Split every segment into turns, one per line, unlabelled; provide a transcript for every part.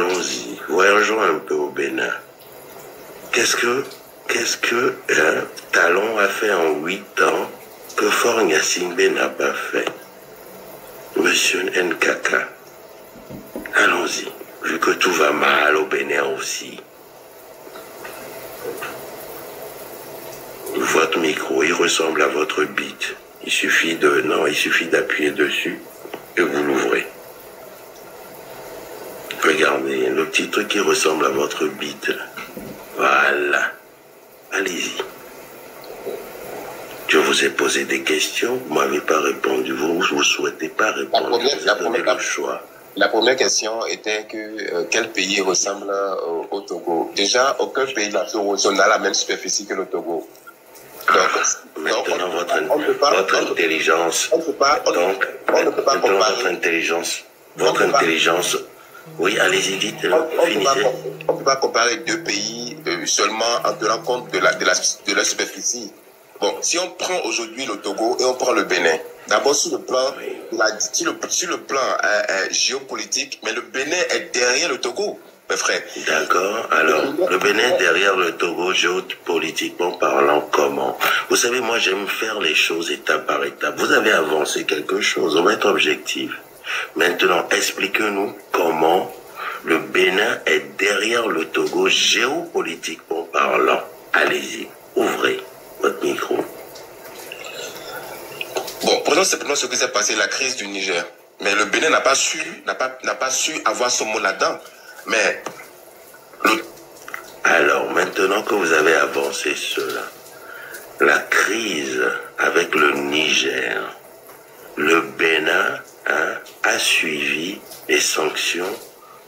allons-y. Voyageons un peu au Bénin. Qu'est-ce que Talon a fait en 8 ans que Faure Gnassingbé n'a pas fait? Monsieur Nkaka, allons-y. Vu que tout va mal au Bénin aussi. Votre micro, il ressemble à votre bite. Il suffit d'appuyer dessus et vous l'ouvrez. Regardez, le petit truc qui ressemble à votre bite. Voilà. Allez-y. Je vous ai posé des questions, vous ne m'avez pas répondu. Vous ne souhaitez pas répondre. Vous avez donné le choix.
La première question était que quel pays ressemble au Togo? Déjà, aucun pays de la sous-région n'a la même superficie que le Togo.
Maintenant, votre intelligence. Votre intelligence. Oui, allez-y, dites, finissez.
On ne peut pas comparer deux pays seulement en tenant compte de la superficie. Bon, si on prend aujourd'hui le Togo et on prend le Bénin, d'abord sur le plan, géopolitique, mais le Bénin est derrière le Togo, mes frères.
D'accord. Alors, le Bénin est derrière le Togo, géopolitiquement parlant, comment? Vous savez, moi, j'aime faire les choses étape par étape. Vous avez avancé quelque chose, on va être objectif. Maintenant, expliquez-nous comment le Bénin est derrière le Togo, géopolitiquement parlant. Allez-y, ouvrez votre micro.
Bon, prenons simplement ce qui s'est passé, la crise du Niger. Mais le Bénin n'a pas su avoir son mot là-dedans. Mais
alors, maintenant que vous avez avancé cela, la crise avec le Niger, le Bénin a suivi les sanctions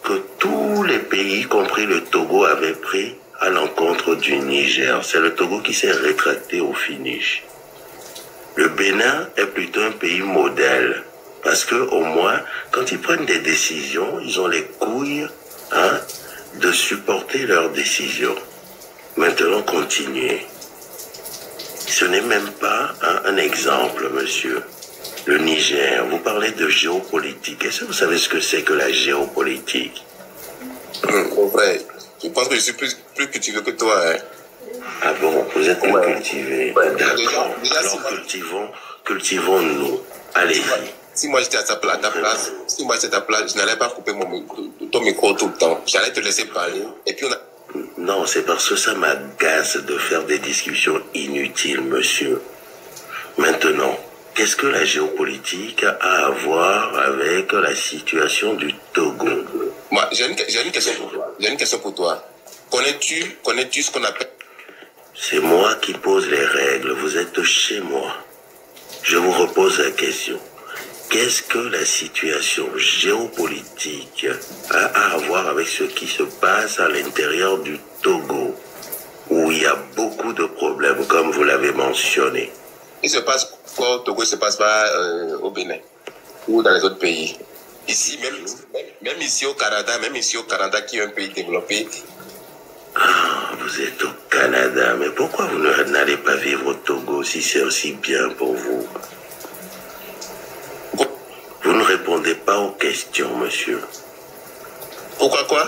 que tous les pays, y compris le Togo, avaient pris à l'encontre du Niger. C'est le Togo qui s'est rétracté au finish. Le Bénin est plutôt un pays modèle, parce que au moins, quand ils prennent des décisions, ils ont les couilles de supporter leurs décisions. Maintenant, continuez. Ce n'est même pas un exemple, monsieur. Le Niger, vous parlez de géopolitique. Est-ce que vous savez ce que c'est que la géopolitique?
Mon frère, je pense que je suis plus cultivé que toi. Hein.
Ah bon, vous êtes plus cultivé. D'accord. Alors cultivons-nous. Allez-y.
Si moi j'étais à ta place, je n'allais pas couper ton micro tout le temps. J'allais te laisser parler. Et puis
Non, c'est parce que ça m'agace de faire des discussions inutiles, monsieur. Maintenant, qu'est-ce que la géopolitique a à voir avec la situation du Togo?
Moi, j'ai une question pour toi. Connais-tu ce qu'on appelle...
C'est moi qui pose les règles. Vous êtes chez moi. Je vous repose la question. Qu'est-ce que la situation géopolitique a à voir avec ce qui se passe à l'intérieur du Togo, où il y a beaucoup de problèmes, comme vous l'avez mentionné?
Il se passe quoi au Togo, il ne se passe pas au Bénin ou dans les autres pays. Ici, même ici au Canada, qui est un pays développé.
Ah, vous êtes au Canada, mais pourquoi vous n'allez pas vivre au Togo si c'est aussi bien pour vous? Vous ne répondez pas aux questions, monsieur.
Pourquoi quoi?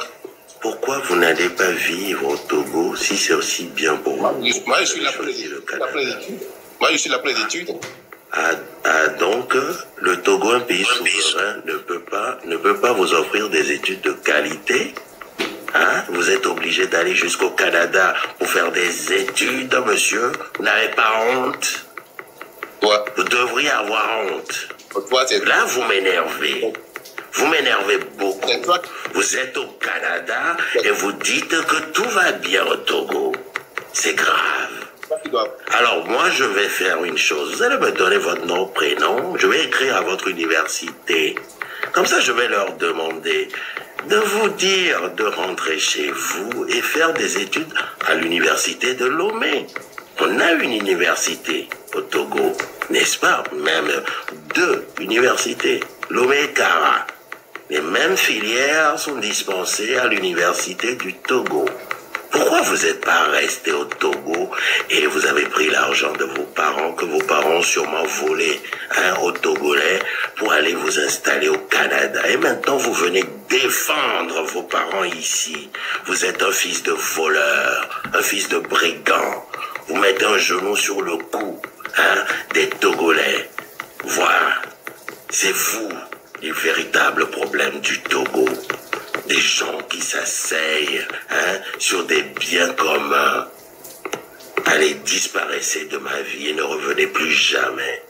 Pourquoi vous n'allez pas vivre au Togo si c'est aussi bien pour vous?
Moi, je suis là pour les études. Moi, je suis là pour les études.
Donc, le Togo, un pays souverain, ne peut pas vous offrir des études de qualité. Vous êtes obligé d'aller jusqu'au Canada pour faire des études, monsieur. Vous n'avez pas honte?
Ouais.
Vous devriez avoir honte.
Ouais,
là, vous m'énervez. Vous m'énervez beaucoup. Vous êtes au Canada et vous dites que tout va bien au Togo. C'est grave. Alors, moi, je vais faire une chose. Vous allez me donner votre nom, prénom. Je vais écrire à votre université. Comme ça, je vais leur demander de vous dire de rentrer chez vous et faire des études à l'université de Lomé. On a une université au Togo, n'est-ce pas? Même 2 universités, Lomé et Kara. Les mêmes filières sont dispensées à l'université du Togo. Pourquoi vous n'êtes pas resté au Togo et vous avez pris l'argent de vos parents, que vos parents ont sûrement volé au Togolais, pour aller vous installer au Canada? Et maintenant, vous venez défendre vos parents ici. Vous êtes un fils de voleur, un fils de brigand. Vous mettez un genou sur le cou des Togolais. Voilà. C'est vous, le véritable problème du Togo. Des gens qui s'asseyent sur des biens communs. Allez, disparaissez de ma vie et ne revenez plus jamais.